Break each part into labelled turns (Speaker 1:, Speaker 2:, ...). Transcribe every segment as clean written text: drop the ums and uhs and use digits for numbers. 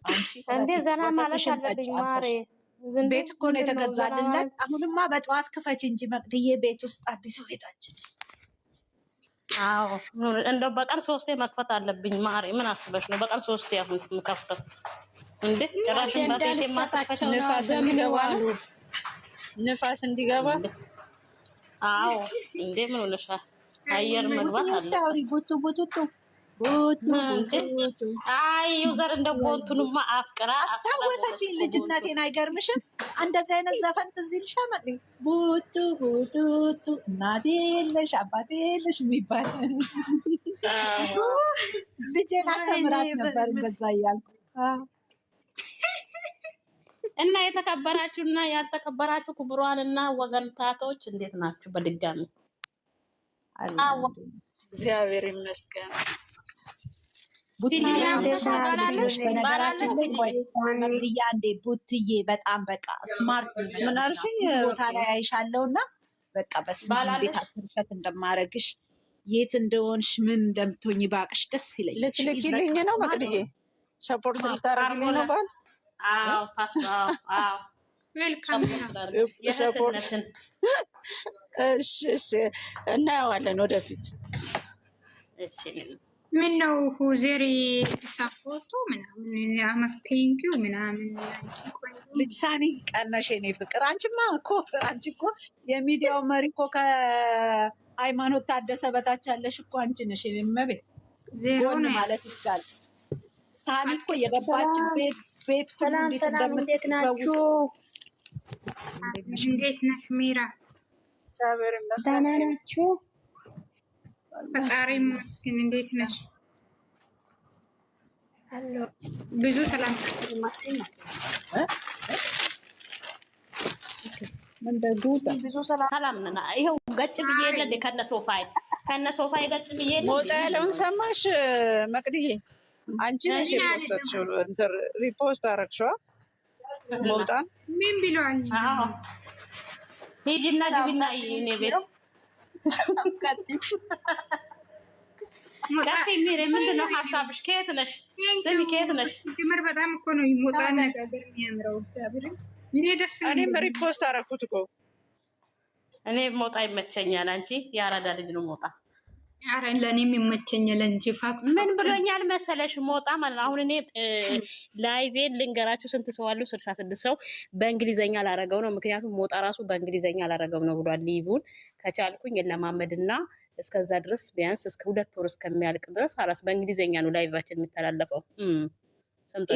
Speaker 1: አንቺ
Speaker 2: እንዴ ዘና ማለት አለብኝ ማሬ።
Speaker 1: ቤት እኮ ነው የተገዛልለት። አሁንማ በጠዋት ክፈች እንጂ መቅድዬ ቤት ውስጥ አዲስ ቤታችን ውስጥ።
Speaker 2: አዎ እንደው በቀን 3 መክፈት አለብኝ ማሬ። ምን አስበሽ ነው በቀን 3 አሁን የምከፍተው? እንዴ ጭራሽ በቤት የማትፈች
Speaker 3: ንፋስ እንዲገባ።
Speaker 2: አዎ እንዴ ምን ሆነሻል? አየር መግባት አለ።
Speaker 1: ቡቱ
Speaker 2: አይ ዩዘር እንደ ቦንቱንማ አፍቅራ
Speaker 1: አስታወሰችኝ ልጅነቴን። አይገርምሽም? እንደዚህ አይነት ዘፈን ትዝ ይልሻል? ቡቱ እናቴ የለሽ አባቴ የለሽ የሚባል ልጄን አስተምራት ነበር እንደዛ እያልኩ።
Speaker 2: እና የተከበራችሁና ያልተከበራችሁ ክቡራን እና ወገንታቶች እንዴት ናችሁ? በድጋሚ
Speaker 3: እግዚአብሔር ይመስገን።
Speaker 1: በነገራችን ላይ መቅድያ እንዴ ቡትዬ በጣም በቃ ስማርት
Speaker 3: ምን አልሽኝ?
Speaker 1: ቦታ ላይ አይሻለው እና በቃ በስመ አብ እንዴት አትርፈት እንደማረግሽ የት እንደሆንሽ ምን እንደምትሆኝ ባቅሽ ደስ ይለኛል።
Speaker 3: ልትልኪልኝ ነው መቅድዬ? ሰፖርት ልታረግልኝ ነው ባል?
Speaker 2: አዎ ፓስዋው አዎ ዌልካም
Speaker 3: ሰፖርት። እሺ እናየዋለን ወደፊት።
Speaker 2: እሺ
Speaker 4: ምን ነው ሁዘሪ ሳፖርቱ ምናምን ያመስቴንኪው ምናምን
Speaker 1: ልጅ ሳኒ ቀናሽ የኔ ፍቅር። አንቺማ እኮ አንቺ እኮ የሚዲያው መሪ እኮ ከሃይማኖት ታደሰ በታች ያለሽ እኮ አንቺ ነሽ። የመቤት ጎን ማለት ይቻላል። ሳኒ እኮ የገባችን ቤት
Speaker 4: ሰላም እንዴት ናችሁ? እንዴት ነሽ ሚራ?
Speaker 3: እግዚአብሔር ይመስገን።
Speaker 4: ደህና ናችሁ? ፈጣሪ ይመስገን። እንዴት ነሽ? አሎ ብዙ ሰላም ይመስገን። ብዙ ሰላም
Speaker 2: ነና ይሄው ገጭ ብዬ የለ ከነ ሶፋይ ገጭ ብዬ
Speaker 3: ሞጣ ያለውን ሰማሽ መቅድዬ? አንቺ ነሽ የፖስተሽው እንትን ሪፖስት አረግሽዋ። ሞጣ
Speaker 4: ምን ብሏል?
Speaker 2: አዎ ሂጂና ግቢና እኔ ቤት ቀጥ ሚሬ ምንድን ነው ሀሳብሽ? ከየት ነሽ? ስሚ ከየት ነሽ?
Speaker 4: ጅምር በጣም እኮ ነው ሞጣ ነገር የሚያምረው። እግዚአብሔር እኔ ደስ
Speaker 3: እኔም ሪፖስት አረኩት እኮ።
Speaker 2: እኔ ሞጣ ይመቸኛል። አንቺ ያራዳ ልጅ ነው ሞጣ።
Speaker 4: ኧረ ለእኔም ይመቸኛል እንጂ ፋክት
Speaker 2: ምን ብሎኛል መሰለሽ ሞጣ ማለት አሁን እኔ ላይቬን ልንገራችሁ ስንት ሰው አለው? 66 ሰው በእንግሊዘኛ ላረገው ነው። ምክንያቱም ሞጣ ራሱ በእንግሊዘኛ ላረገው ነው ብሏል። ሊቡን ከቻልኩኝ ለማመድና እስከዛ ድረስ ቢያንስ እስከ 2 ወር እስከሚያልቅ ድረስ አራስ በእንግሊዘኛ ነው ላይቫችን የሚተላለፈው።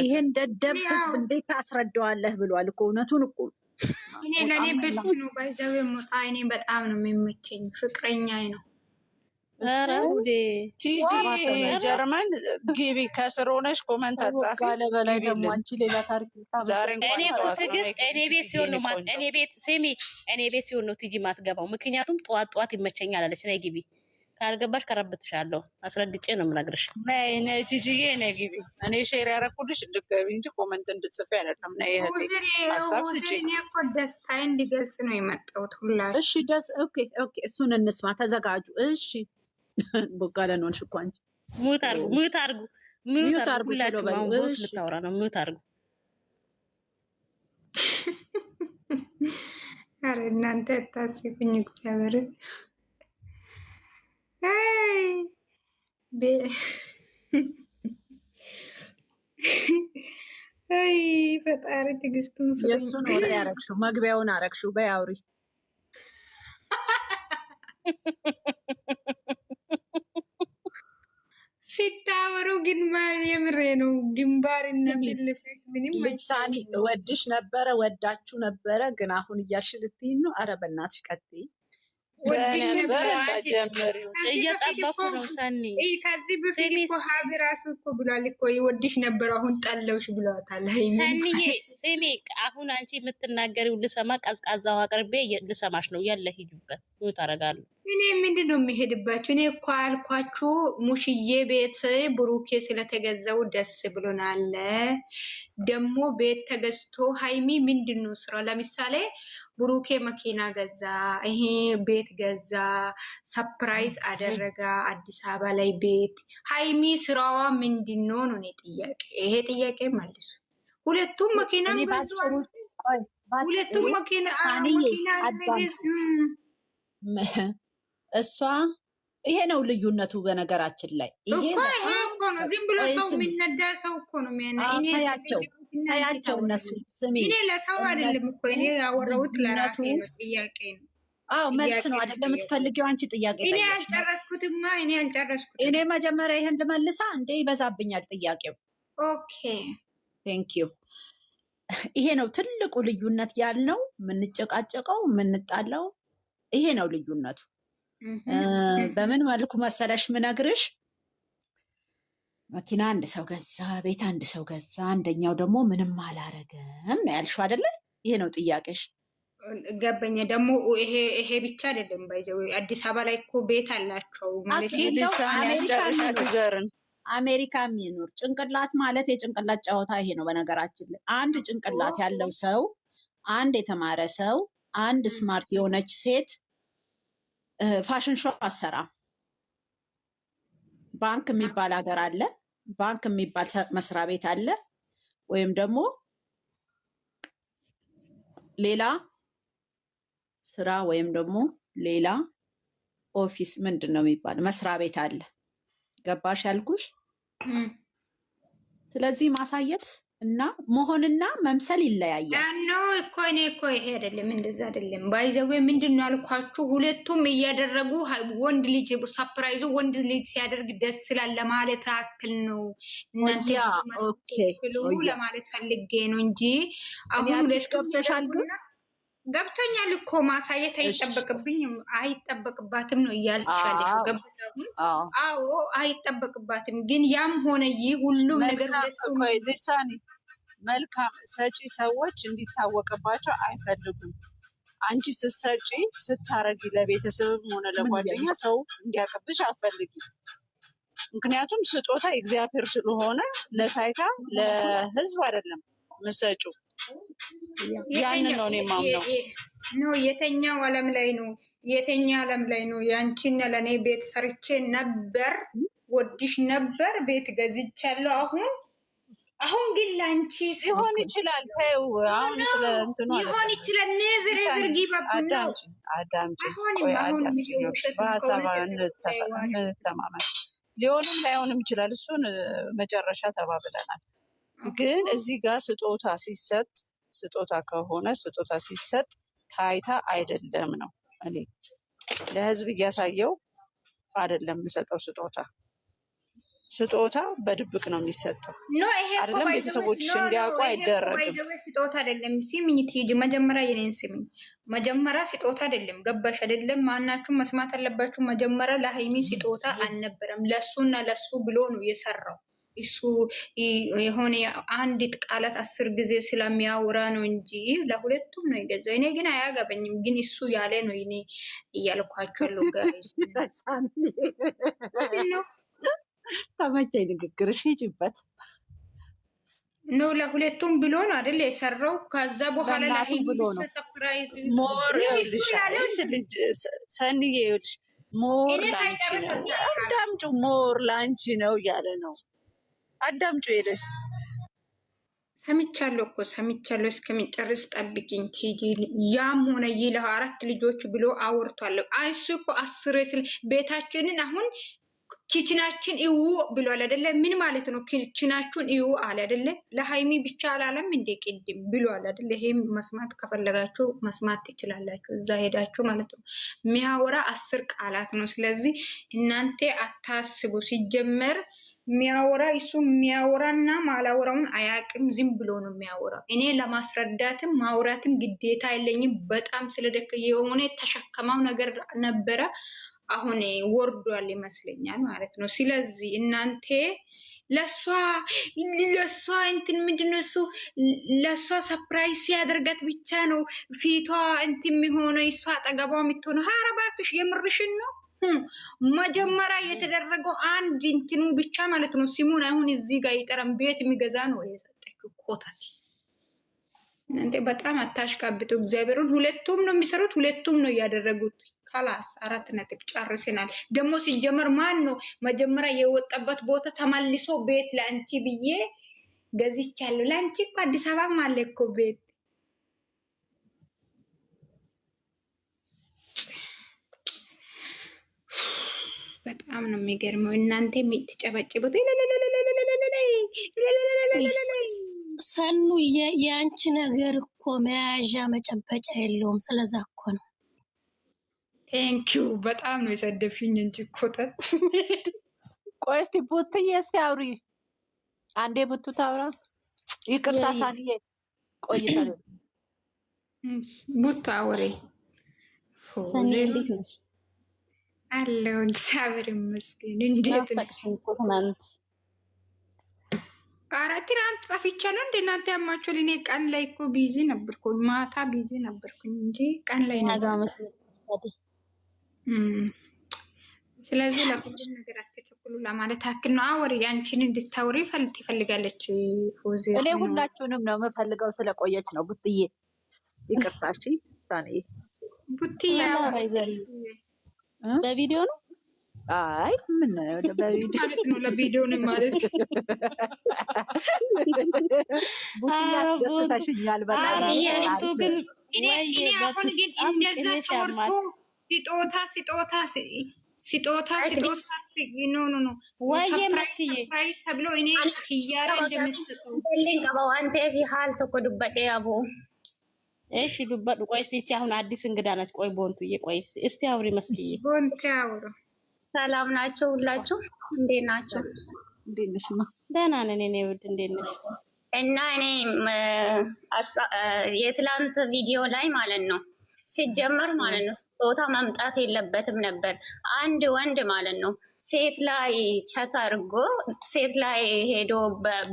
Speaker 1: ይሄን ደደብ ህዝብ እንዴት ታስረዳዋለህ ብሏል እኮ። እውነቱን እኮ
Speaker 4: እኔ ለኔ በስኩ ነው ባይዘው ሞጣ እኔ በጣም ነው የሚመቸኝ። ፍቅረኛዬ ነው።
Speaker 2: ኧረ ሁዴ
Speaker 3: ቲጂ ጀርመን ግቢ ከስር ሆነሽ ኮመንት አጻፊ
Speaker 1: ካለ በላይ ደግሞ አንቺ ሌላ ታሪክ
Speaker 3: ዛሬ እንኳን
Speaker 2: እኔ ቤት ሲሆን ነው እኔ ቤት ስሚ እኔ ቤት ሲሆን ነው ቲጂ ማትገባው። ምክንያቱም ጠዋት ይመቸኛል አለች። ነይ ግቢ ካልገባሽ ከረብትሻለሁ። አስረግጬ ነው የምነግርሽ።
Speaker 3: ነይ ቲጂዬ ነይ ግቢ። እኔ ሼር ያደረኩልሽ እንድትገቢ እንጂ ኮመንት እንድትጽፊ አይደለም። ነይ እህቴ ሀሳብ ስጪኝ።
Speaker 4: እኔ እኮ ደስታዬን እንዲገልጽ ነው የመጣሁት ሁላችሁ።
Speaker 1: እሺ ኦኬ እሱን እንስማ። ተዘጋጁ። እሺ ቦጋለ ነው እኮ አንቺ
Speaker 2: ሙት አርጉ ሁላችሁ። አሁን ቦስ ልታወራ ነው። ሙት አርጉ።
Speaker 4: ኧረ እናንተ ታስቁኝ እግዚአብሔር። አይ ፈጣሪ ትዕግስቱን ስለኝ።
Speaker 1: የእሱን ወሬ ያረግሽው መግቢያውን አረግሽው። በይ አውሪ።
Speaker 4: ሲታወሩ ግን የምሬ ነው። ግንባርና ፊት ለፊት ምንም
Speaker 1: ልጅ ሳኒ ወድሽ ነበረ ወዳችሁ ነበረ ግን አሁን እያልሽ ልትይኝ ነው? ኧረ በእናትሽ ቀጥይ።
Speaker 4: ወድሽ ነበረ
Speaker 2: እየጠበኩ ነው ሰኒ።
Speaker 4: ከዚህ በፊት እኮ ሀቢ ራሱ እኮ ብሏል እኮ ወድሽ ነበረ አሁን ጠለውሽ ብሏታል።
Speaker 2: ሰኒዬ ስሚ አሁን አንቺ የምትናገሪው ልሰማ ቀዝቃዛው አቅርቤ ልሰማሽ ነው። ያለ ሂዱበት ምን ታረጋለህ?
Speaker 4: እኔ ምንድን ነው የሚሄድባችሁ? እኔ እኮ አልኳችሁ ሙሽዬ ቤት ብሩኬ ስለተገዛው ደስ ብሎናል። ደግሞ ቤት ተገዝቶ ሀይሚ ምንድን ነው ስራ? ለምሳሌ ብሩኬ መኪና ገዛ፣ ይሄ ቤት ገዛ፣ ሰፕራይዝ አደረጋ አዲስ አበባ ላይ ቤት። ሃይሚ ስራዋ ምንድነው ነው ጥያቄ። ይሄ ጥያቄ መልሱ። ሁለቱም መኪና ገዙ። ሁለቱም መኪና
Speaker 1: እሷ ይሄ ነው ልዩነቱ። በነገራችን ላይ
Speaker 4: ይሄ እኮ ነው ዝም ብሎ ሰው የሚነዳ ሰው እኮ ነው
Speaker 1: ታያቸው እነሱ ስሚ፣
Speaker 4: እኔ ለሰው አይደለም እኮ እኔ ያወራሁት ለራሴ ነው። ጥያቄ ነው።
Speaker 1: አዎ መልስ ነው አይደል? የምትፈልጊው አንቺ ጥያቄ
Speaker 4: እኔ አልጨረስኩትማ።
Speaker 1: እኔ መጀመሪያ ይሄን ልመልሳ እንዴ? ይበዛብኛል ጥያቄው።
Speaker 4: ኦኬ
Speaker 1: ቴንክ ዩ። ይሄ ነው ትልቁ ልዩነት ያልነው። የምንጨቃጨቀው የምንጣላው ይሄ ነው ልዩነቱ። በምን መልኩ መሰለሽ ምነግርሽ፣ መኪና አንድ ሰው ገዛ፣ ቤት አንድ ሰው ገዛ፣ አንደኛው ደግሞ ምንም አላረገም ነው ያልሽው አይደለ? ይሄ ነው ጥያቄሽ።
Speaker 4: ገበኛ ደግሞ ይሄ ብቻ አይደለም። ባይዘው አዲስ አበባ ላይ እኮ ቤት አላቸው ማለት
Speaker 1: አሜሪካ የሚኖር ጭንቅላት ማለት የጭንቅላት ጨዋታ ይሄ ነው። በነገራችን ላይ አንድ ጭንቅላት ያለው ሰው፣ አንድ የተማረ ሰው፣ አንድ ስማርት የሆነች ሴት ፋሽን ሾው አሰራም። ባንክ የሚባል ሀገር አለ፣ ባንክ የሚባል መስሪያ ቤት አለ፣ ወይም ደግሞ ሌላ ስራ ወይም ደግሞ ሌላ ኦፊስ ምንድን ነው የሚባል መስሪያ ቤት አለ። ገባሽ ያልኩሽ? ስለዚህ ማሳየት እና መሆንና መምሰል ይለያያል።
Speaker 4: ነው እኮ እኔ እኮ ይሄ አይደለም እንደዛ አይደለም። ባይዘዌ ምንድን ነው ያልኳችሁ? ሁለቱም እያደረጉ ወንድ ልጅ ሰርፕራይዙ ወንድ ልጅ ሲያደርግ ደስ ይላል ለማለት አክል ነው። እናንተ ለማለት ፈልጌ ነው እንጂ አሁን ሁለቱም ገብቶኛል እኮ ማሳየት አይጠበቅባትም ነው እያልሻለሽ። ገብቶኛል። አዎ አይጠበቅባትም። ግን ያም ሆነ ይህ ሁሉም ነገር
Speaker 3: ዚሳኒ መልካም ሰጪ ሰዎች እንዲታወቅባቸው አይፈልጉም። አንቺ ስትሰጪ ስታረጊ ለቤተሰብም ሆነ ለጓደኛ ሰው እንዲያቀብሽ አትፈልጊም። ምክንያቱም ስጦታ እግዚአብሔር ስለሆነ ለታይታ ለህዝብ አይደለም ምሰጩ። ያንን ነው እኔ ማምነው።
Speaker 4: ነው የተኛው ዓለም ላይ ነው ያንቺና ለኔ ቤት ሰርቼ ነበር፣ ወድሽ ነበር፣ ቤት ገዝቻለሁ። አሁን ግን ላንቺ
Speaker 3: ሊሆን ይችላል። ተይው አሁን ስለ እንትኑ
Speaker 4: ሊሆን ይችላል። ኔቨር ኤቨር ጊቭ አፕ ነው።
Speaker 3: አዳምጪ በሀሳብ እንተማመን። ሊሆንም ላይሆንም ይችላል። እሱን መጨረሻ ተባብለናል። ግን እዚህ ጋር ስጦታ ከሆነ ስጦታ ሲሰጥ ታይታ አይደለም ነው። እኔ ለህዝብ እያሳየው አይደለም የምሰጠው። ስጦታ በድብቅ ነው የሚሰጠው አይደለም። ቤተሰቦች እንዲያውቁ አይደረግም።
Speaker 4: ስጦታ አይደለም። ሲምኝ ትይጂ መጀመሪያ የኔን ሲምኝ መጀመሪያ ስጦታ አይደለም። ገባሽ አይደለም? ማናችሁ መስማት አለባችሁ። መጀመሪያ ለሃይሚ ስጦታ አልነበረም። ለሱና ለሱ ብሎ ነው የሰራው። እሱ የሆነ አንድ ቃላት 10 ጊዜ ስለሚያወራ ነው እንጂ ለሁለቱም ነው የገዛው። እኔ ግን አያገበኝም። ግን እሱ ያለ ነው እኔ እያልኳቸው ያለው ጋይስ ነው።
Speaker 1: ተመቸኝ ንግግርሽ። ሂጂበት
Speaker 3: ነው ለሁለቱም ብሎ ነው አይደል የሰራው። ከዛ በኋላ ላይ ብሎ ነው ሰርፕራይዝ ሞር ሰንዬ ይልሽ ሞር አዳምጩ ሞር ላንቺ ነው እያለ ነው። አዳምጩ ሄደሽ
Speaker 4: ሰምቻለሁ እኮ ሰምቻለሁ። እስከሚጨርስ ጠብቂኝ ቲጂ። ያም ሆነ ይህ ለ4 ልጆች ብሎ አወርቷለሁ። አይሱ እኮ 10 ስለ ቤታችንን አሁን ኪችናችን ይው ብሏል አይደለ? ምን ማለት ነው? ኪችናችሁን ይው አለ አይደለ? ለሃይሚ ብቻ አላለም እንደ ቅድም ብሏል አይደለ? ይሄም መስማት ከፈለጋችሁ መስማት ትችላላችሁ፣ እዛ ሄዳችሁ ማለት ነው። የሚያወራ 10 ቃላት ነው። ስለዚህ እናንተ አታስቡ። ሲጀመር የሚያወራ እሱ የሚያወራና ማላወራውን አያቅም። ዝም ብሎ ነው የሚያወራ። እኔ ለማስረዳትም ማውራትም ግዴታ የለኝም። በጣም ስለደከ የሆነ ተሸከማው ነገር ነበረ። አሁን ወርዷል ይመስለኛል ማለት ነው። ስለዚህ እናንተ ለሷ እንትን ምንድነው እሱ ለሷ ሰርፕራይዝ ሲያደርጋት ብቻ ነው ፊቷ እንትን የሚሆነው፣ እሷ አጠገቧ የምትሆነው። ኧረ እባክሽ የምርሽን ነው? መጀመሪያ የተደረገው አንድ እንትኑ ብቻ ማለት ነው። ሲሙን አሁን እዚህ ጋር ይጠረም ቤት የሚገዛ ነው የሰጠችው ኮታት እናንተ በጣም አታሽቃብጡ። እግዚአብሔርን ሁለቱም ነው የሚሰሩት፣ ሁለቱም ነው እያደረጉት። ካላስ 4 ነጥብ ጨርሰናል። ደግሞ ሲጀመር ማን ነው መጀመሪያ የወጣበት ቦታ ተመልሶ ቤት ለአንቺ ብዬ ገዝቻለሁ። ለአንቺ እኮ አዲስ አበባ አለ እኮ ቤት። በጣም ነው የሚገርመው። እናንተ የምትጨበጭቡት
Speaker 5: ሰኑ የአንቺ ነገር እኮ መያዣ መጨበጫ የለውም። ስለዛ እኮ ነው።
Speaker 4: ቴንኪዩ በጣም ነው የሰደብሽኝ እንጂ ኮተት።
Speaker 1: ቆይ እስኪ ቡትዬ እስኪ አውሪ አንዴ። ቡቱ ታውራ። ይቅርታ ሳንዬ ቆይታ
Speaker 4: ቡቱ አውሪ።
Speaker 2: ሰኒ እንዴት ነሽ?
Speaker 4: አለው እግዚአብሔር ይመስገን። እንዴት
Speaker 2: ነሽ?
Speaker 4: ኧረ ትናንት ጠፍቻለሁ። እንደ እናንተ ያማችኋል። እኔ ቀን ላይ እኮ ቢዚ ነበርኩኝ፣ ማታ ቢዚ ነበርኩኝ እንጂ ቀን ላይ ነበር። ስለዚህ ለሁሉም ነገር አትቸኩሉ ለማለት ያክል ነው። አወሪ ያንቺን እንድታወሪ ትፈልጋለች ፎዚ።
Speaker 1: እኔ ሁላችሁንም ነው የምፈልገው። ስለቆየች ነው ቡትዬ። ይቅርታ እሺ። ሳኔ
Speaker 4: ቡትዬ
Speaker 2: በቪዲዮ ነው።
Speaker 1: አይ ምን በቪዲዮ
Speaker 4: ማለት ነው? ለቪዲዮ ነው ማለት
Speaker 1: ቡትዬ አስደስተሽኛል በጣም።
Speaker 2: ግን
Speaker 4: እኔ አሁን ግን እንደዛ ተወርቶ ስጦታ ኖ ሰርፕራይዝ ተብሎ እኔ ክያራ እንደምሰጠው
Speaker 2: አንተ ፊ ሀል ተኮ ዱበጤ አቡ እሺ ዱበዱ። ቆይ እስቲ አሁን አዲስ እንግዳ ነች። ቆይ ቦንቱዬ ቆይ እስቲ አውሪ መስኪዬ።
Speaker 4: ቦንቱ አውሪ።
Speaker 6: ሰላም ናቸው ሁላችሁ? እንዴት ናቸው?
Speaker 1: እንዴት ነሽ? ማ
Speaker 2: ደህና ነን። እኔ ውድ እንዴት ነሽ?
Speaker 6: እና እኔ የትላንት ቪዲዮ ላይ ማለት ነው ሲጀመር ማለት ነው ስጦታ መምጣት የለበትም ነበር። አንድ ወንድ ማለት ነው ሴት ላይ ቻት አድርጎ ሴት ላይ ሄዶ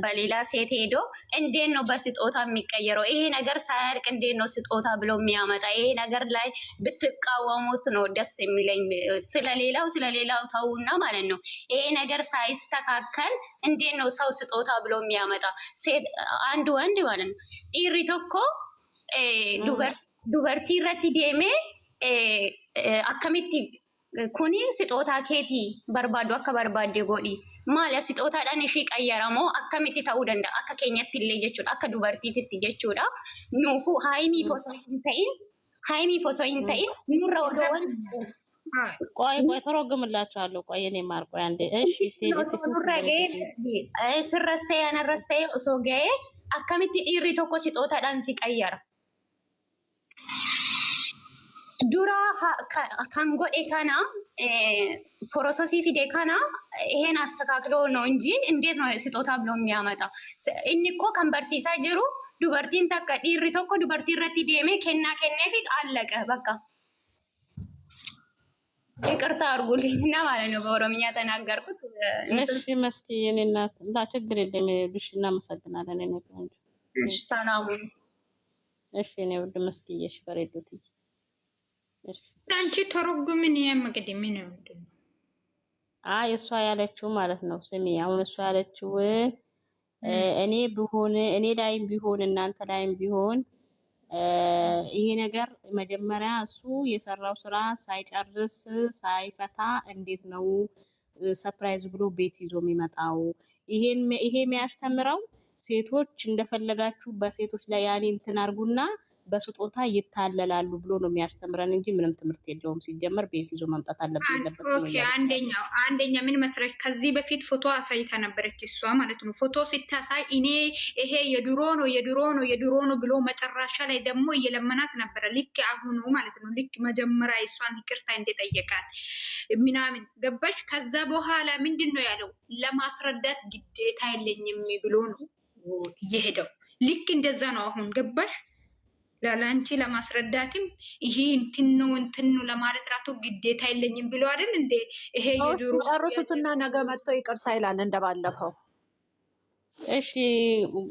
Speaker 6: በሌላ ሴት ሄዶ እንዴት ነው በስጦታ የሚቀየረው? ይሄ ነገር ሳያልቅ እንዴት ነው ስጦታ ብሎ የሚያመጣ? ይሄ ነገር ላይ ብትቃወሙት ነው ደስ የሚለኝ። ስለሌላው ተውና ማለት ነው ይሄ ነገር ሳይስተካከል እንዴት ነው ሰው ስጦታ ብሎ የሚያመጣ? ሴት አንድ ወንድ ማለት ነው ኢሪቶኮ dubartii irratti deemee akkamitti kuni sixootaa keetii barbaadu akka barbaadde godhi maali sixootaadhaan ishii qayyaramoo akkamitti ta'uu danda'a akka keenyatti illee jechuudha akka dubartiititti jechuudha nuufuu haayimiif osoo hin ta'in nurra odoowwan
Speaker 2: ቆይ ተረጉምላችኋለሁ። ቆይ እኔ ማር ቆይ አንዴ እሺ
Speaker 6: sirrastee anarrastee osoo ga'ee akkamitti dhiirri tokko sixootaadhaan si qayyara? Dura kan godhe kana ፕሮሰሲፍ ፊዴ ካና ይሄን አስተካክሎ ነው እንጂ እንዴት ነው ስጦታ ብሎ የሚያመጣ? እኒ እኮ ከን በርሲሳ ጅሩ ዱበርቲን ተከ ዲሪ ቶኮ ዱበርቲ ረቲ ዴሜ ከና ከነፊት አለቀ በቃ። ይቅርታ አድርጉልኝና ማለት ነው በኦሮምኛ ተናገርኩት።
Speaker 2: እሺ መስኪ የኔ እናት እንዳ ችግር የለም ብሽ እናመሰግናለን። እኔ ቆንጆ
Speaker 6: እሺ ሰላም።
Speaker 2: እሺ እኔ ውድ መስኪ እሺ በሬዶት እሺ
Speaker 4: አንቺ ተረጉምን ያመገድ ምን ነው?
Speaker 2: አይ እሷ ያለችው ማለት ነው። ስሚ አሁን እሷ ያለችው እኔ ቢሆን እኔ ላይም ቢሆን እናንተ ላይም ቢሆን ይሄ ነገር መጀመሪያ እሱ የሰራው ስራ ሳይጨርስ ሳይፈታ እንዴት ነው ሰርፕራይዝ ብሎ ቤት ይዞ የሚመጣው? ይሄ የሚያስተምረው ሴቶች እንደፈለጋችሁ በሴቶች ላይ ያኔ እንትን አርጉና በስጦታ ይታለላሉ ብሎ ነው የሚያስተምረን እንጂ ምንም ትምህርት የለውም። ሲጀመር ቤት ይዞ መምጣት አለበት።
Speaker 4: ኦኬ አንደኛ ምን መስረች ከዚህ በፊት ፎቶ አሳይታ ነበረች እሷ ማለት ነው። ፎቶ ሲታሳይ እኔ ይሄ የድሮ ነው ብሎ መጨረሻ ላይ ደግሞ እየለመናት ነበረ። ልክ አሁኑ ማለት ነው ልክ መጀመሪያ እሷን ይቅርታ እንደጠየቃት ምናምን ገባሽ። ከዛ በኋላ ምንድን ነው ያለው? ለማስረዳት ግዴታ የለኝም ብሎ ነው እየሄደው። ልክ እንደዛ ነው አሁን ገባሽ። ለላንቺ ለማስረዳትም ይሄ እንትን ነው ለማለት ራቱ ግዴታ የለኝም ብሎ አይደል እንዴ? ይሄ የድሮ
Speaker 1: ጨርሱትና ነገ መጥቶ ይቅርታ ይላል እንደባለፈው።
Speaker 2: እሺ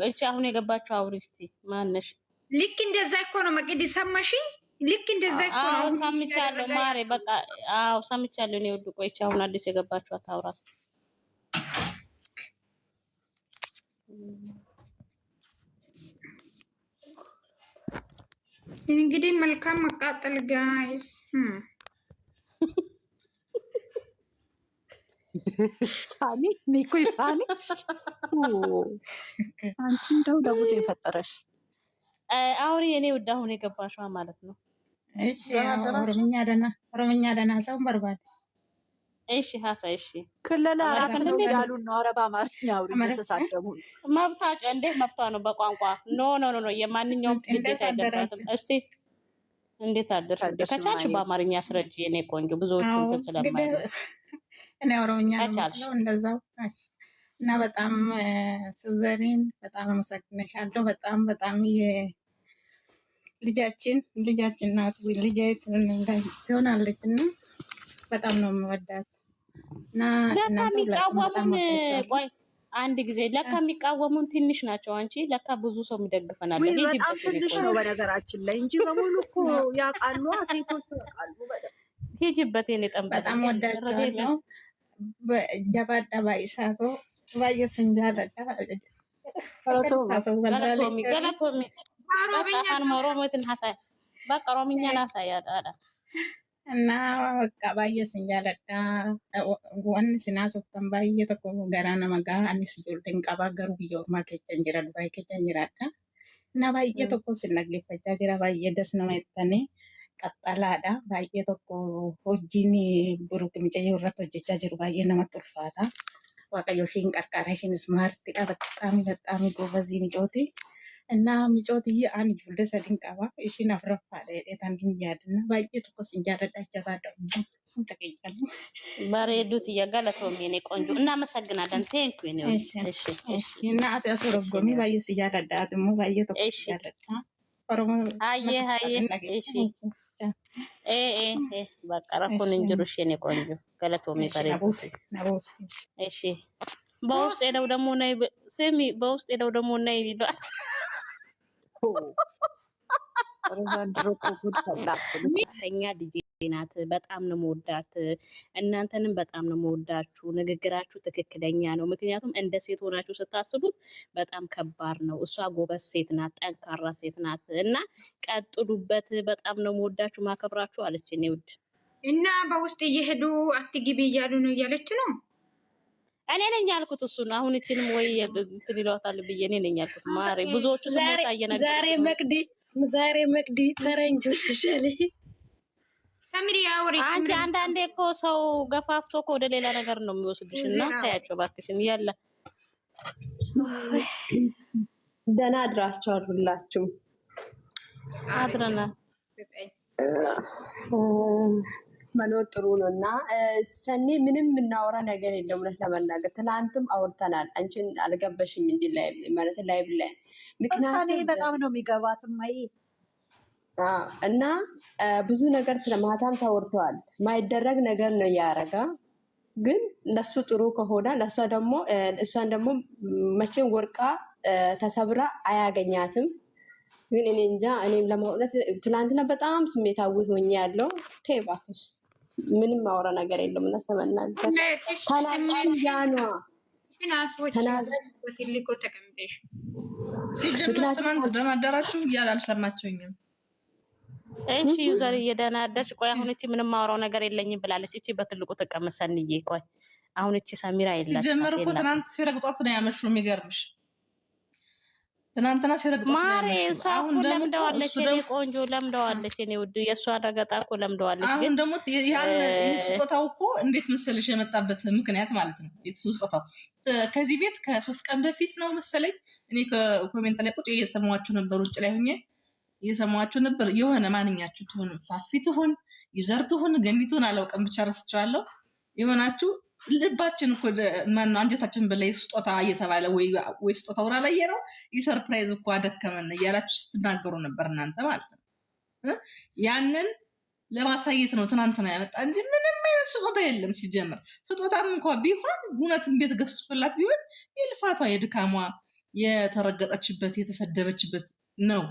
Speaker 2: እቺ አሁን የገባችው አውሪስቲ ማነሽ?
Speaker 4: ልክ እንደዛ እኮ ነው መቅዲ ሰማሽኝ? ልክ እንደዛ እኮ ነው።
Speaker 2: አዎ ሰምቻለሁ ማሬ በቃ አዎ ሰምቻለሁ። እኔ ወድ ቆይቼ አሁን አዲስ የገባችው አታውራስ
Speaker 4: እንግዲህ መልካም መቃጠል ጋይስ።
Speaker 1: ሳኒ ኒኮ ሳኒ አንቺ እንደው ለጉድ የፈጠረሽ
Speaker 2: አውሪ የኔ ውድ አሁን የገባሽዋ ማለት ነው።
Speaker 7: እሺ ኦሮምኛ ደህና ሰው በርባል።
Speaker 2: እሺ ሀሳ እሺ
Speaker 1: ክለላ አራከን ያሉን ነው። አረባ አማርኛ አውሪ ተሳደቡ
Speaker 2: መብታቸው እንዴት መብቷ ነው በቋንቋ ኖ የማንኛውም ግዴታ አይደባትም። እስቲ እንዴት አደርሽ ከቻልሽ በአማርኛ አስረጅ የኔ ቆንጆ ብዙዎቹ እንትን ስለማይሉ
Speaker 7: እኔ ኦሮምኛ ነው እንደዛው እና በጣም ሱዘሪን በጣም አመሰግንሻለሁ። በጣም ልጃችን ናት ልጄ ትሆናለች እና በጣም ነው የምወዳት እና
Speaker 2: ለካ የሚቃወሙን ቆይ አንድ ጊዜ ለካ የሚቃወሙን ትንሽ ናቸው። አንቺ ለካ ብዙ ሰው የሚደግፈናል።
Speaker 1: በጣም ትንሽ ነው በነገራችን ላይ እንጂ በሙሉ እኮ ያውቃሉ፣ ሴቶቹ ያውቃሉ።
Speaker 2: ሂጂበት የኔ ጠንበ
Speaker 7: በጣም ወዳቸዋለሁ። ጀባዳ ባይሳቶ ባየስን ጃለዳ
Speaker 2: ገለቶሚ በቃ ኦሮሞትን ሀሳይ በቃ ኦሮምኛ ናሳይ
Speaker 7: እና በቃ ባየስን ጃለዳ ወን ሲናሶፍተን ባየ ተኮ ገራ ነመጋ አኒስ ጆልደን ቀባ ገሩ ብዮርማ ኬቸን ጅራ ዱባይ ኬቸን ጅራዳ እና ባየ ተኮ ሲነግፈቻ ጅራ ባየ ደስ ነው የተኔ ቀጠላዳ ባየ ተኮ ሆጂኒ ብሩክ ሚጨየ ወራት ሆጀቻ ጅሩ ባየ ነመጥ ኡልፋታ ዋቀዮሽን ቀርቀረሽን ስማርት በጣም ጎበዝ ሚጮቲ እና ሚጮቲ አን ጁልደ ሰድን ቀባ እሺን አፍረፋ ለታን ያድና ባየ ተኮ ሲንጃረዳቻ ባዳው ተቀይቀል
Speaker 2: ባሬዱት ያጋለቶም የኔ ቆንጆ እናመሰግናለን። ቴንኩ የኔ እሺ
Speaker 7: እና አታሰረጎሚ ባየ ሲያረዳት ሙ ባየ ተኮ ሲያረዳ ኦሮሞ
Speaker 2: አየ እሺ በቃ ረኩን እንጅሩሽ የኔ ቆንጆ ገለቶሚ ባሬዱት እሺ በውስጥ ሄደው ደግሞ ነይ ስሚ በውስጥ ሄደው ደግሞ ነይ ይላል። እኛ ልጄ ናት። በጣም ነው የምወዳት። እናንተንም በጣም ነው የምወዳችሁ። ንግግራችሁ ትክክለኛ ነው። ምክንያቱም እንደ ሴት ሆናችሁ ስታስቡት በጣም ከባድ ነው። እሷ ጎበዝ ሴት ናት፣ ጠንካራ ሴት ናት እና ቀጥሉበት። በጣም ነው የምወዳችሁ ማከብራችሁ አለች። እኔ ውድ
Speaker 4: እና በውስጥ እየሄዱ አትግቢ እያሉ ነው እያለች ነው።
Speaker 2: እኔ ነኝ ያልኩት እሱን። አሁን እቺንም ወይ እንትን ይሏታል ብዬ እኔ ነኝ ያልኩት። ማሬ ብዙዎቹ ስሜት አየናል።
Speaker 5: ዛሬ መቅዲ ፈረንጆች ሸሊ
Speaker 4: ሰሚሪ አውሪ።
Speaker 2: አንቺ አንዳንዴ እኮ ሰው ገፋፍቶ እኮ ወደ ሌላ ነገር ነው የሚወስድሽ እና ታያቸው እባክሽን። ያለ
Speaker 8: ደህና አድራችኋል ሁላችሁም?
Speaker 2: አድረናል።
Speaker 8: መኖር ጥሩ ነው እና ሰኔ ምንም የምናወራ ነገር የለም። እውነት ለመናገር ትናንትም አውርተናል። አንቺን አልገበሽም እንጂ ማለት ላይ ብለን ምክንያቱም
Speaker 1: በጣም ነው የሚገባት ማይ
Speaker 8: እና ብዙ ነገር ማታም ተወርተዋል። ማይደረግ ነገር ነው ያረጋ ግን ለሱ ጥሩ ከሆነ እሷን ደግሞ መቼም ወርቃ ተሰብራ አያገኛትም። ግን እኔ እንጃ እኔም ለማውራት ትናንትና በጣም ስሜታዊ ሆኜ ያለው ተባክሽ ምንም ማውራ ነገር የለም። እና ተመናገር ታላቅሽ ያኗ ተናገር
Speaker 4: በትልቁ ተቀምጠሽ
Speaker 9: ትናንት ደህና አደራችሁ እያለ አልሰማችሁኝም።
Speaker 2: እሺ ዩዘር እየደህና አደርሽ። ቆይ አሁን እቺ ምንም ማውራው ነገር የለኝም ብላለች። እቺ በትልቁ ተቀመሰንዬ። ቆይ አሁን እቺ ሰሚራ የላችም።
Speaker 9: ሲጀመር እኮ ትናንት ሲረግጧት ነው ያመሹ። የሚገርምሽ ትናንትና ሲረግጧት ነው
Speaker 2: ማሬ
Speaker 9: ያመሹ።
Speaker 2: እሷ እኮ ለምደዋለች። የኔ ቆንጆ ለምደዋለች። የኔ ውድ የእሷ ረገጣ እኮ ለምደዋለች።
Speaker 9: አሁን ደግሞ ያን ስጦታው እኮ እንዴት መሰለሽ የመጣበት ምክንያት ማለት ነው። ስጦታው ከዚህ ቤት ከ3 ቀን በፊት ነው መሰለኝ። እኔ ከኮሜንት ላይ ቁጭ እየሰማኋችሁ ነበር፣ ውጭ ላይ ሆኜ እየሰማኋችሁ ነበር። የሆነ ማንኛችሁ ትሁን ፋፊ ትሁን ዩዘር ትሁን ገኒ ትሁን አላውቅም፣ ብቻ ረስቼዋለሁ። የሆናችሁ ልባችን እኮ ማነው አንጀታችን በላይ ስጦታ እየተባለ ወይ ስጦታ ወራ ላይ ነው የሰርፕራይዝ እኮ አደከመን እያላችሁ ስትናገሩ ነበር እናንተ ማለት ነው። ያንን ለማሳየት ነው ትናንትና ያመጣ እንጂ ምንም አይነት ስጦታ የለም። ሲጀምር ስጦታም እንኳ ቢሆን እውነትም ቤት ገዝቶላት ቢሆን የልፋቷ የድካሟ የተረገጠችበት የተሰደበችበት ነው።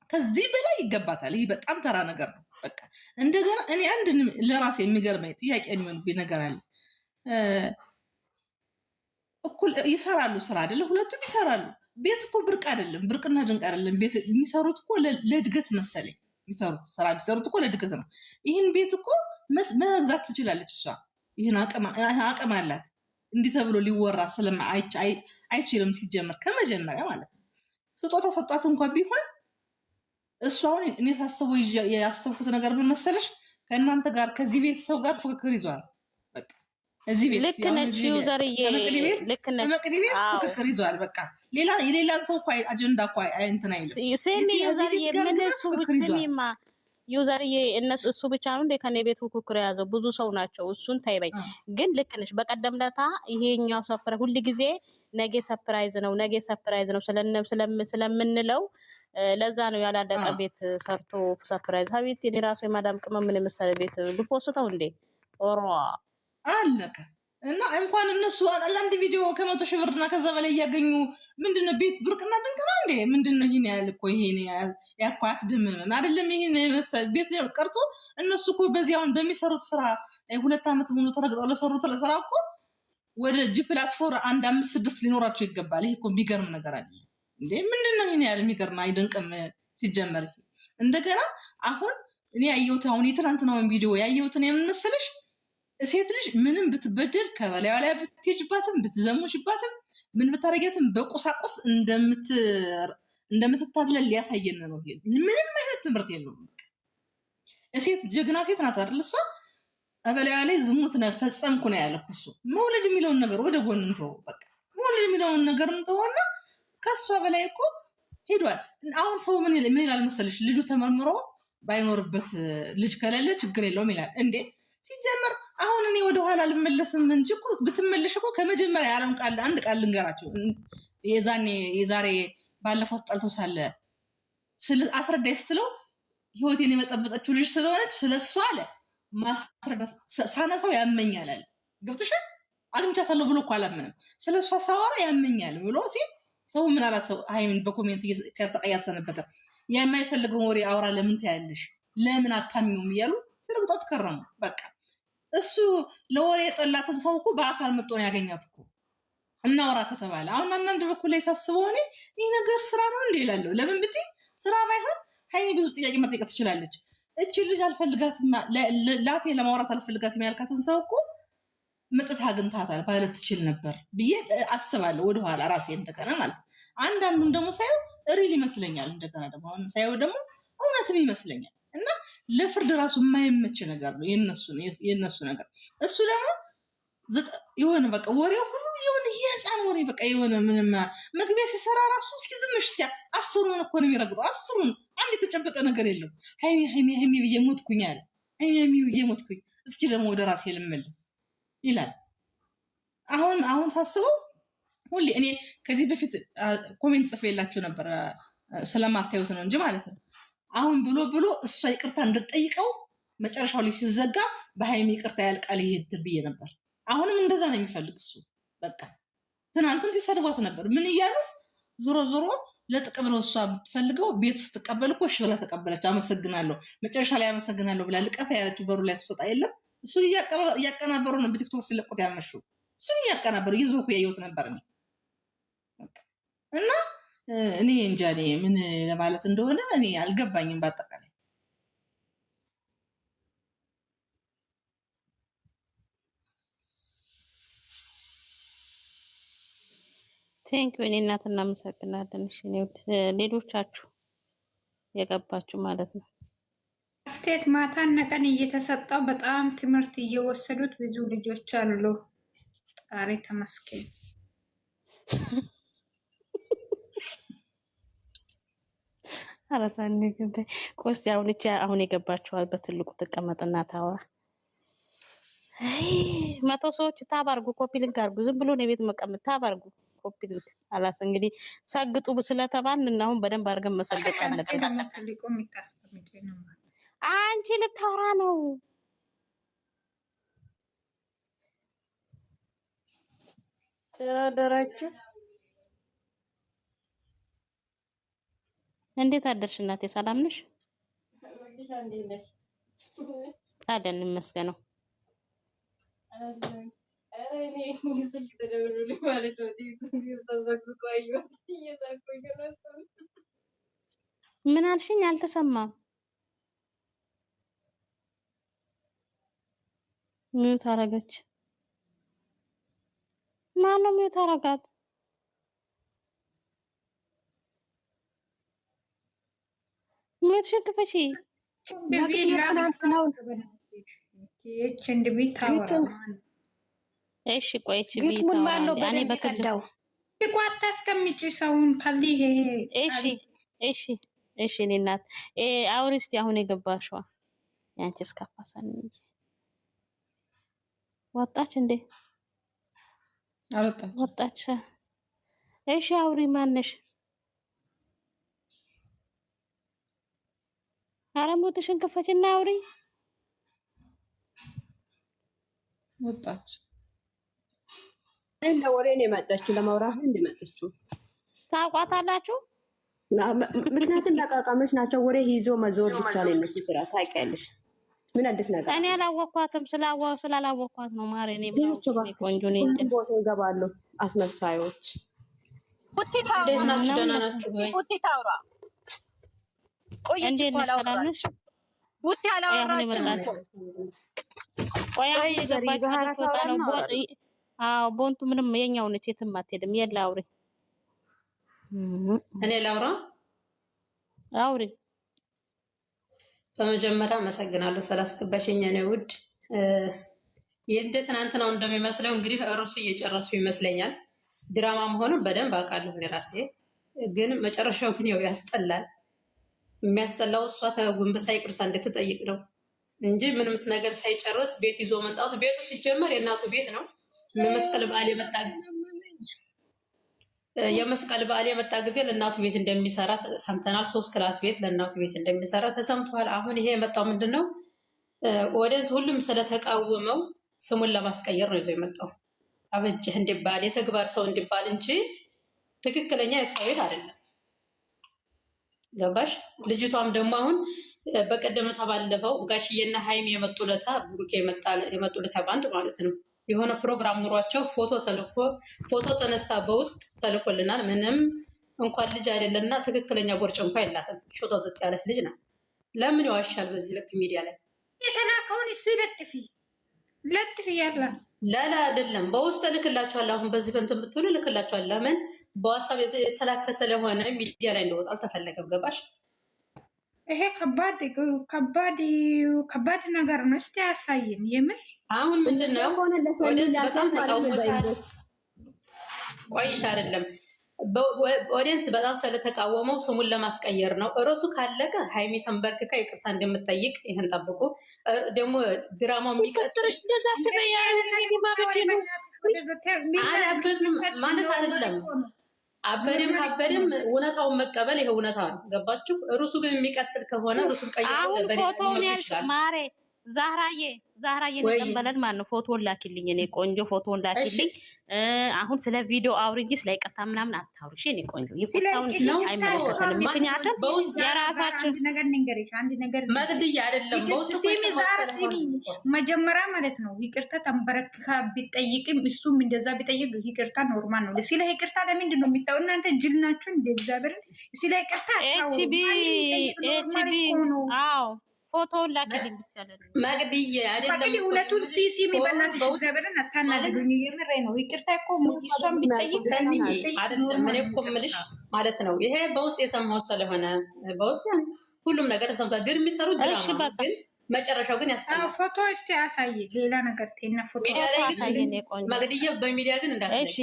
Speaker 9: ከዚህ በላይ ይገባታል። ይህ በጣም ተራ ነገር ነው። በቃ እንደገና እኔ አንድ ለራሴ የሚገርመኝ ጥያቄ የሚሆንብኝ ነገር አለ። እኩል ይሰራሉ ስራ አይደለ? ሁለቱም ይሰራሉ። ቤት እኮ ብርቅ አይደለም፣ ብርቅና ድንቅ አይደለም። ቤት የሚሰሩት እኮ ለእድገት መሰለኝ የሚሰሩት ስራ ቢሰሩት እኮ ለድግስ ነው። ይህን ቤት እኮ መግዛት ትችላለች እሷ። ይህን አቅም አላት። እንዲህ ተብሎ ሊወራ አይችልም ሲጀመር ከመጀመሪያ ማለት ነው። ስጦታ ሰጧት እንኳን ቢሆን እሱ አሁን እኔ ሳስበው ያሰብኩት ነገር ምን መሰለሽ? ከእናንተ ጋር ከዚህ ቤተሰብ ጋር ፉክክር ይዟል። በቃ እዚህ ቤት
Speaker 2: ልክ ነች ዩዘርዬ፣ ልክ ነች።
Speaker 9: ከመቅዲ ቤት ፉክክር ይዟል። በቃ የሌላን ሰው እኮ አጀንዳ እኮ እንትን አይልም።
Speaker 2: ስሚ ዩዘርዬ፣ ምን እሱ ስሚማ ዩዘርዬ፣ እሱ ብቻ ነው እንደ ከኔ ቤት ፉክክር የያዘው ብዙ ሰው ናቸው። እሱን ታይበኝ። ግን ልክ ነች። በቀደም ለታ ይሄኛው ሰፕራ ሁሉ ጊዜ ነገ ሰፕራይዝ ነው ነገ ሰፕራይዝ ነው ስለምንለው ለዛ ነው ያላለቀ ቤት ሰርቶ ሰፕራይዝ ሀቢት የኔ ራሱ የማዳም ቅመም ምን መሰለ ቤት ልፖስተው እንዴ ኦሮ
Speaker 9: አለቀ። እና እንኳን እነሱ አንድ ቪዲዮ ከ100 ሺህ ብርና ከዛ በላይ እያገኙ ምንድነው ቤት ብርቅና ድንቅና እንዴ ምንድነው? ይሄን ያህል እኮ ይሄን ያኳ አስደምም አይደለም። ይሄን ቤት ቀርቶ እነሱ እኮ በዚያውን በሚሰሩት ስራ 2 ዓመት ሙሉ ተረግጠው ለሰሩት ስራ እኮ ወደ ጂ+4 1 5 6 ሊኖራቸው ይገባል። ይሄ እኮ የሚገርም ነገር አለ እንዴ! ምንድነው ይሄን ያህል የሚገርም አይደንቅም? ሲጀመር እንደገና አሁን እኔ ያየሁት አሁን የትናንትናውን ቪዲዮ ያየሁትን የምንመስልሽ ሴት ልጅ ምንም ብትበደል ከበላዩ ላይ ብትሄጅባትም ብትዘሙሽባትም ምን ብታረጊያትም በቁሳቁስ እንደምትታለል ሊያሳየን ነው። ምንም አይነት ትምህርት የለውም። ሴት ጀግና ሴት ናት አይደል? እሷ በላዩ ላይ ዝሙት ነው ፈጸምኩ ነው ያለው እሱ። መውለድ የሚለውን ነገር ወደ ጎን እንተው በቃ። መውለድ የሚለውን ነገር እንተውና ከሷ በላይ እኮ ሄዷል። አሁን ሰው ምን ይላል መሰለሽ? ልጁ ተመርምሮ ባይኖርበት ልጅ ከሌለ ችግር የለውም ይላል እንዴ። ሲጀመር አሁን እኔ ወደኋላ ልመለስም እንጂ እኮ ብትመለሽ እኮ ከመጀመሪያ ያለውን ቃል አንድ ቃል ልንገራቸው። የዛሬ ባለፈው ተጣልቶ ሳለ አስረዳይ ስትለው ህይወቴን የመጠበጠችው ልጅ ስለሆነች ስለሷ አለ ማስረዳት ሳነሳው ያመኛል አለ። ገብቶሻል? አግኝቻታለሁ ብሎ እኮ አላመንም። ስለሷ ሳወራ ያመኛል ብሎ ሲል ሰው ምን አላት? ሃይሚን በኮሜንት ሲያሰቃያት ሰነበተ። የማይፈልገውን ወሬ አውራ ለምን ታያለሽ? ለምን አታሚውም እያሉ ሲረግጧት ከረሙ። በቃ እሱ ለወሬ የጠላትን ሰው እኮ በአካል መጥቶ ነው ያገኛት እኮ እናወራ ከተባለ። አሁን አንዳንድ በኩል ላይ ሳስበው እኔ ይህ ነገር ስራ ነው እንዴ እላለሁ። ለምን ብትይ ስራ ባይሆን ሃይሚ ብዙ ጥያቄ መጠየቅ ትችላለች። እቺ ልጅ አልፈልጋትም ላፌ ለማውራት አልፈልጋትም ያልካትን ሰው እኮ መጥታ አግኝታታል ማለት ትችል ነበር ብዬ አስባለሁ። ወደኋላ ራሴ እንደገና ማለት ነው። አንዳንዱን ደግሞ ሳየው ሪል ይመስለኛል። እንደገና ደግሞ አሁን ሳየው ደግሞ እውነትም ይመስለኛል። እና ለፍርድ ራሱ የማይመች ነገር ነው የነሱ ነገር። እሱ ደግሞ የሆነ በቃ ወሬው ሁሉ የሆነ የህፃን ወሬ በቃ የሆነ ምንም መግቢያ ሲሰራ ራሱ እስኪዝምሽ አስሩን እኮ ነው የሚረግጠው። አስሩን አንድ የተጨበጠ ነገር የለም። ሃይሚ ብዬ ሞትኩኝ አለ። ሃይሚ ብዬ ሞትኩኝ። እስኪ ደግሞ ወደ ራሴ ልመለስ ይላል። አሁን ሳስበው ሁሌ እኔ ከዚህ በፊት ኮሜንት ጽፌላችሁ ነበር ስለማታዩት ነው እንጂ ማለት ነው። አሁን ብሎ እሷ ይቅርታ እንድትጠይቀው መጨረሻው ላይ ሲዘጋ በሃይሚ ይቅርታ ያልቃል ይሄድ ብዬ ነበር። አሁንም እንደዛ ነው የሚፈልግ እሱ። በቃ ትናንትም ሲሰድቧት ነበር። ምን እያሉ ዞሮ ለጥቅም ነው እሷ የምትፈልገው። ቤት ስትቀበል እኮ እሺ ብላ ተቀበለች። አመሰግናለሁ መጨረሻ ላይ አመሰግናለሁ ብላ ልቀፋ ያለችው በሩ ላይ ትወጣ የለም። እሱን እያቀናበሩ ነው በቲክቶክ ሲለቁት ያመሹ። እሱን እያቀናበሩ ይዞኩ ያየሁት ነበር እኔ እና እኔ እንጃ እኔ ምን ለማለት እንደሆነ እኔ አልገባኝም። በአጠቃላይ
Speaker 2: ቴንኪው እኔ እናት እናመሰግናለን። እሺ ሌሎቻችሁ የገባችሁ ማለት ነው።
Speaker 4: ስቴት ማታና ቀን እየተሰጠው በጣም ትምህርት እየወሰዱት ብዙ ልጆች አሉ። ጣሪ ተመስገን።
Speaker 2: አራሳኒ ግን ቆስቲ አሁን የገባችኋል በትልቁ ተቀመጥና ታወራ። አይ 100 ሰዎች ታባርጉ፣ ኮፒ ሊንክ አርጉ። ዝም ብሎ ነው ቤት መቀመጥ ታባርጉ፣ ኮፒ ሊንክ አላስ እንግዲህ ሰግጡ ስለተባልን አሁን በደንብ አድርገን መሰገጥ አለብን። አንቺ ልታወራ ነው። ተራደራችሁ እንዴት አደርሽ እናቴ? ሰላም ነሽ? አለን ይመስገነው። ምን አልሽኝ? አልተሰማም። ሚዩት አረገች። ማነው ሚዩት አረጋት? ሚዩት ሽክፈሺ እሺ ቆይች
Speaker 4: ግጥሙን ማን ነው በደንብ ቀዳው?
Speaker 7: ይቋጣ እስከሚጭ ሰውን ከሊ
Speaker 2: እሺ እሺ እሺ እኔ እናት አውሪ እስኪ አሁን የገባሽዋ ያንቺስ ከፋሰን ወጣች እንዴ?
Speaker 9: አልወጣች
Speaker 2: ወጣች። እሺ አውሪ ማነሽ? አረሞትሽን ከፈችና አውሪ።
Speaker 9: ወጣች።
Speaker 8: ለወሬ ነው የመጣችው፣ ለማውራት ነው እንደመጣችው።
Speaker 2: ታውቋታላችሁ?
Speaker 8: ምክንያቱም ለቃቃሞች ናቸው። ወሬ ይዞ መዞር ብቻ ነው የነሱ ስራ። ታውቂያለሽ? ምን አዲስ ነገር?
Speaker 2: እኔ አላወኳትም። ስላላወኳት ነው ማሬ። እኔ ቆንጆ ነኝ።
Speaker 8: ቦታ ይገባሉ አስመሳዮች።
Speaker 3: እንዴት ናችሁ? ደህና ናችሁ ወይ?
Speaker 1: ቡቲ ታውራ ቆየች እኮ አላወራች። ቡቲ አላወራችም።
Speaker 2: ቆይ ገባች ወጣ ነው። አዎ ቦንቱ ምንም የኛው ነች፣ የትም አትሄድም። የለ አውሪ።
Speaker 3: እኔ ላውራ?
Speaker 2: አውሪ።
Speaker 3: በመጀመሪያ አመሰግናለሁ ስላስገባሽኝ የኔ ውድ። እንደ ትናንትናው እንደሚመስለው እንግዲህ ሩስ እየጨረሱ ይመስለኛል። ድራማ መሆኑን በደንብ አውቃለሁ እኔ ራሴ። ግን መጨረሻው ግን ያው ያስጠላል። የሚያስጠላው እሷ ተጎንበሳ ይቅርታ እንድትጠይቅ ነው እንጂ ምንም ነገር ሳይጨርስ ቤት ይዞ መምጣቱ። ቤቱ ሲጀመር የእናቱ ቤት ነው። የመስቀል በዓል የመጣ ጊዜ ለእናቱ ቤት እንደሚሰራ ሰምተናል። 3 ክላስ ቤት ለእናቱ ቤት እንደሚሰራ ተሰምቷል። አሁን ይሄ የመጣው ምንድን ነው? ወደዚህ ሁሉም ስለተቃወመው ስሙን ለማስቀየር ነው ይዞ የመጣው። አበጀህ እንዲባል የተግባር ሰው እንዲባል እንጂ ትክክለኛ የእሷ ቤት አይደለም። ገባሽ? ልጅቷም ደግሞ አሁን በቀደም ተባለፈው ጋሽዬና ሀይሚ የመጡለታ ብሩኬ የመጡለታ ባንድ ማለት ነው። የሆነ ፕሮግራም ኑሯቸው ፎቶ ተነስታ በውስጥ ተልኮልናል። ምንም እንኳን ልጅ አይደለና ትክክለኛ ቦርጭ እንኳን የላትም። ሾጠጥ ያለች ልጅ ናት። ለምን ይዋሻል በዚህ ልክ ሚዲያ ላይ?
Speaker 4: የተላከውን እሱ ለጥፊ ያለ
Speaker 3: ለላ አይደለም። በውስጥ እልክላችኋለሁ። አሁን በዚህ በእንትን ብትሉ እልክላችኋለሁ። ለምን በዋሳብ የተላከ ስለሆነ ሚዲያ ላይ እንደወጣ አልተፈለገም። ገባሽ?
Speaker 4: ይሄ ከባድ ነገር ነው። እስቲ ያሳየን። የምር
Speaker 3: አሁን ምንድነው ወደዚህ በጣም ተቃውሞታል። ቆይሽ አይደለም ኦዲየንስ በጣም ስለተቃወመው ስሙን ለማስቀየር ነው። እርሱ ካለቀ ሀይሚ ተንበርክካ ይቅርታ እንደምትጠይቅ ይህን ጠብቁ። ደግሞ ድራማው የሚቀጥልሽ ማለት አይደለም። አበደም ካበደም እውነታውን መቀበል ይሄ እውነታ ነው። ገባችሁ? እርሱ ግን የሚቀጥል ከሆነ እርሱን ቀይሮ
Speaker 2: ፎቶውን ማሬ ዛህራዬ ነጠንበለን ማለት ነው። ፎቶውን ላኪልኝ፣ እኔ ቆንጆ ፎቶውን ላኪልኝ። አሁን ስለ ቪዲዮ አውሪ እንጂ ስለ ይቅርታ ምናምን አታውሪ። እኔ ቆንጆ ይቅርታውን አይመለከተንም። ምክንያቱም የራሳችሁ
Speaker 4: አንድ ነገር
Speaker 3: መግድያ አይደለም።
Speaker 4: መጀመሪያ ማለት ነው ይቅርታ ተንበረክካ ቢጠይቅም እሱም እንደዛ ቢጠይቅ ይቅርታ ኖርማል ነው። ስለ ይቅርታ ለምንድን ነው የሚታው? እናንተ ጅል ናችሁ እንደ እግዚአብሔር። ስለ ይቅርታ
Speaker 2: ኤችቢ አዎ ፎቶውን ላኪልኝ ይቻላል።
Speaker 3: መግድያ አይደለም።
Speaker 4: ሁለቱን ቲሲ የሚበላትሽ እግዚአብሔርን አታናግሩኝ። የምሬ ነው። ይቅርታ እኮ እሷን ቢጠይቅ
Speaker 3: አይደለም። እኔ እኮ የምልሽ ማለት ነው ይሄ በውስጥ የሰማው ስለሆነ በውስጥ ሁሉም ነገር ተሰምቷል። ግን የሚሰሩት ድራማ ግን መጨረሻው ግን ያስጠላል።
Speaker 4: ፎቶ እስቲ ያሳይ። ሌላ ነገር ቴና ፎቶ
Speaker 3: ሚዲያ ላይ ግን መግድያ በሚዲያ ግን እንዳትለቂ።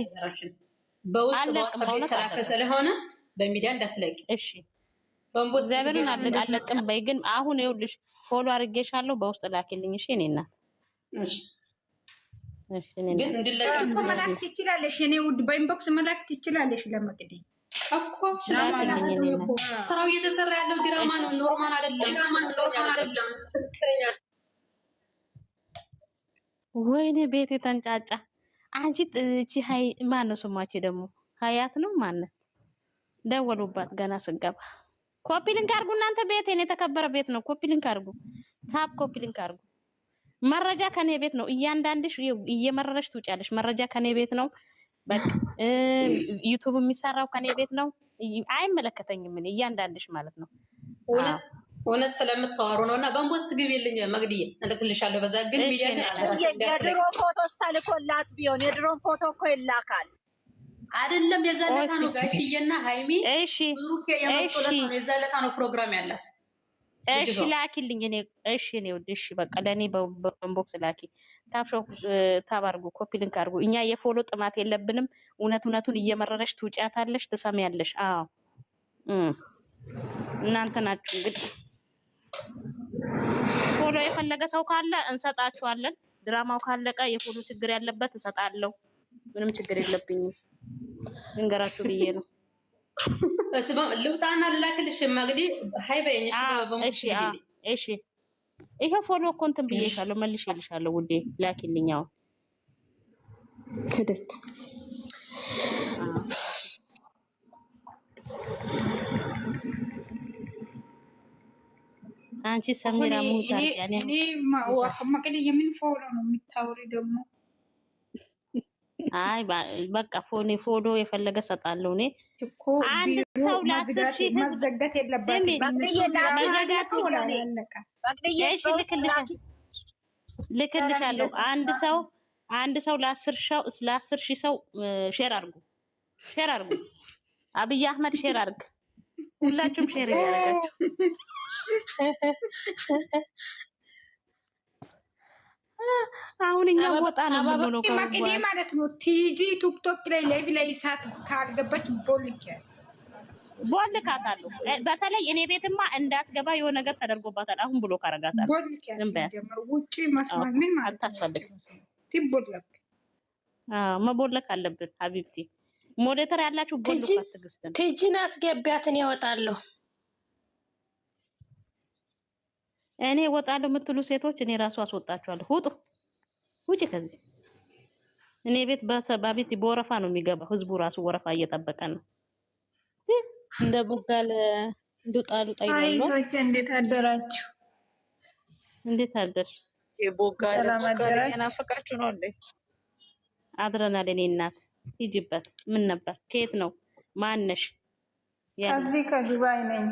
Speaker 3: በውስጥ በዋትስአፕ የተላከ ስለሆነ በሚዲያ እንዳትለቂ። እሺ
Speaker 2: እግዚአብሔርን አለቅም በይ። ግን አሁን ይኸውልሽ ፎሎ አድርጌሻለሁ፣ በውስጥ ላኪልኝ። እሺ እኔ እናት
Speaker 3: ግን እንድለቅ
Speaker 4: መላክ ትችላለሽ። እኔ ውድ በኢንቦክስ መላክ ትችላለሽ። ለመቅዲ
Speaker 3: እኮ ስራው እየተሰራ ያለው ድራማ ነው፣ ኖርማል አይደለም።
Speaker 2: ወይኔ ቤት የተንጫጫ። አንቺ እቺ ሀይ ማን ነው ስሟች? ደግሞ ሀያት ነው ማነት? ደወሉባት ገና ስገባ። ኮፒ ሊንክ አድርጉ እናንተ። ቤቴን የተከበረ ቤት ነው። ኮፒ ሊንክ አድርጉ። ታፕ ኮፒ ሊንክ አድርጉ። መረጃ ከኔ ቤት ነው። እያንዳንድሽ እየመረረሽ ትውጫለሽ። መረጃ ከኔ ቤት ነው። በቃ ዩቲዩብ የሚሰራው ከኔ ቤት ነው። አይመለከተኝም። እኔ እያንዳንድሽ ማለት ነው።
Speaker 3: እውነት ስለምታወሩ ነው። እና በእንቦስት ግቢልኝ መግዲዬ እልክልሻለሁ። በዛ ግን ሚዲያ ግን
Speaker 1: የድሮ ፎቶ ስታልኮላት ቢሆን የድሮ ፎቶ እኮ ይላካል
Speaker 3: አይደለም። የዛለታ ነው ጋሽዬና ሃይሚ ብሩክ የመጡለት ነው። የዛለታ ነው ፕሮግራም ያላት።
Speaker 2: እሺ ላኪልኝ። እኔ ወድ እሺ በቃ ለእኔ በኢንቦክስ ላኪ። ታባርጉ ኮፒ ሊንክ አድርጉ። እኛ የፎሎ ጥማት የለብንም። እውነቱን እየመረረሽ ትውጫታለሽ፣ ትሰሚያለሽ። አዎ እናንተ ናችሁ እንግዲህ። ፎሎ የፈለገ ሰው ካለ እንሰጣችኋለን። ድራማው ካለቀ የፎሎ ችግር ያለበት እሰጣለሁ። ምንም ችግር የለብኝም። እንገራችሁ ብዬ ነው።
Speaker 3: ልውጣና ልላክልሽ እንግዲህ ሀይ በይኝ።
Speaker 2: እሺ ይሄ ፎሎ እኮ እንትን ብዬሻለሁ፣ መልሼልሻለሁ ውዴ። ላኪልኝ አሁን
Speaker 4: ሄደት
Speaker 2: አንቺ ሰሚራ ሙታ
Speaker 4: እኔ ማወቅ የምን ፎሎ ነው የምታወሪ ደግሞ?
Speaker 2: አይ በቃ ፎሎ የፈለገ ሰጣለሁ። እኔ አንድ ሰው ለ10 ሺህ
Speaker 4: መዘጋት የለባትም።
Speaker 2: ልክልሻለሁ። አንድ ሰው ለ10 ሺህ ሰው ሼር አድርጉ። አብይ አህመድ ሼር አድርግ። ሁላችሁም ሼር ያደርጋችሁ። አሁን እኛ ወጣ ነው የምንሆነው
Speaker 4: ማለት ነው። ቲጂ ቲክቶክ ላይ ላይቭ ላይ ሳት ካልገባች
Speaker 2: ቦልካታለሁ። በተለይ እኔ ቤትማ እንዳትገባ የሆነ ነገር ተደርጎባታል። አሁን ብሎ ካረጋታል
Speaker 4: ውጪ መስማት ምን ማለት
Speaker 2: አታስፈልግም።
Speaker 4: ትቦለክ
Speaker 2: መቦለክ አለብን። ሀቢብቲ ሞዴተር ያላችሁ ቦልካት። ትግስትን
Speaker 5: ቲጂን አስገቢያትን ያወጣለሁ።
Speaker 2: እኔ ወጣለሁ የምትሉ ሴቶች እኔ ራሱ አስወጣችኋለሁ። ውጪ ከዚህ። እኔ ቤት በቤት በወረፋ ነው የሚገባው። ህዝቡ ራሱ ወረፋ እየጠበቀ ነው።
Speaker 5: እንደ ቦጋለ ዱጣሉ ጣይሎ
Speaker 4: አይቶች እንዴት አደራችሁ?
Speaker 2: እንዴት አደርሽ?
Speaker 1: የቦጋለ የናፈቃችሁ ነው እንዴ?
Speaker 2: አድረናል። እኔ እናት ሂጂበት። ምን ነበር? ከየት ነው? ማነሽ?
Speaker 4: ከዚህ ከዱባይ ነኝ።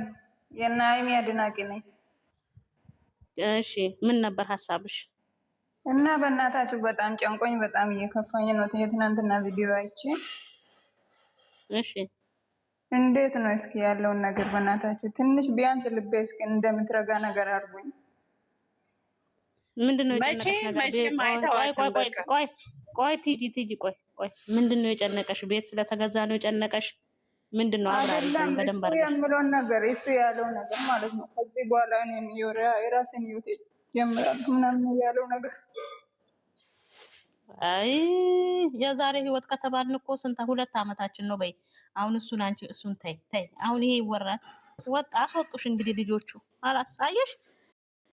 Speaker 4: የናይሚ አድናቂ ነኝ።
Speaker 2: እሺ ምን ነበር ሀሳብሽ?
Speaker 4: እና በእናታችሁ በጣም ጨንቆኝ በጣም እየከፋኝ ነው። የትናንትና ቪዲዮ አይቼ
Speaker 2: እሺ
Speaker 4: እንዴት ነው እስኪ ያለውን ነገር በእናታችሁ ትንሽ ቢያንስ ልቤ እስኪ እንደምትረጋ ነገር አድርጉኝ።
Speaker 2: ምንድነው የጨነቀሽ ነገር? ቆይ ቲጂ ቆይ ምንድነው የጨነቀሽ? ቤት ስለተገዛ ነው የጨነቀሽ? ምንድነው? አብራሪኝ በደንብ አድርገሽ
Speaker 4: የምለውን ነገር እሱ ያለው ነገር ማለት ነው። ከዚህ በኋላ እኔም የራሴን ህይወት ጀምራለሁ ምናምን ያለው ነገር።
Speaker 2: አይ የዛሬ ህይወት ከተባልን እኮ ስንት 2 ዓመታችን ነው። በይ አሁን እሱን ተይ። አሁን ይሄ ይወራል። ወጣ አስወጡሽ እንግዲህ ልጆቹ አላሳየሽ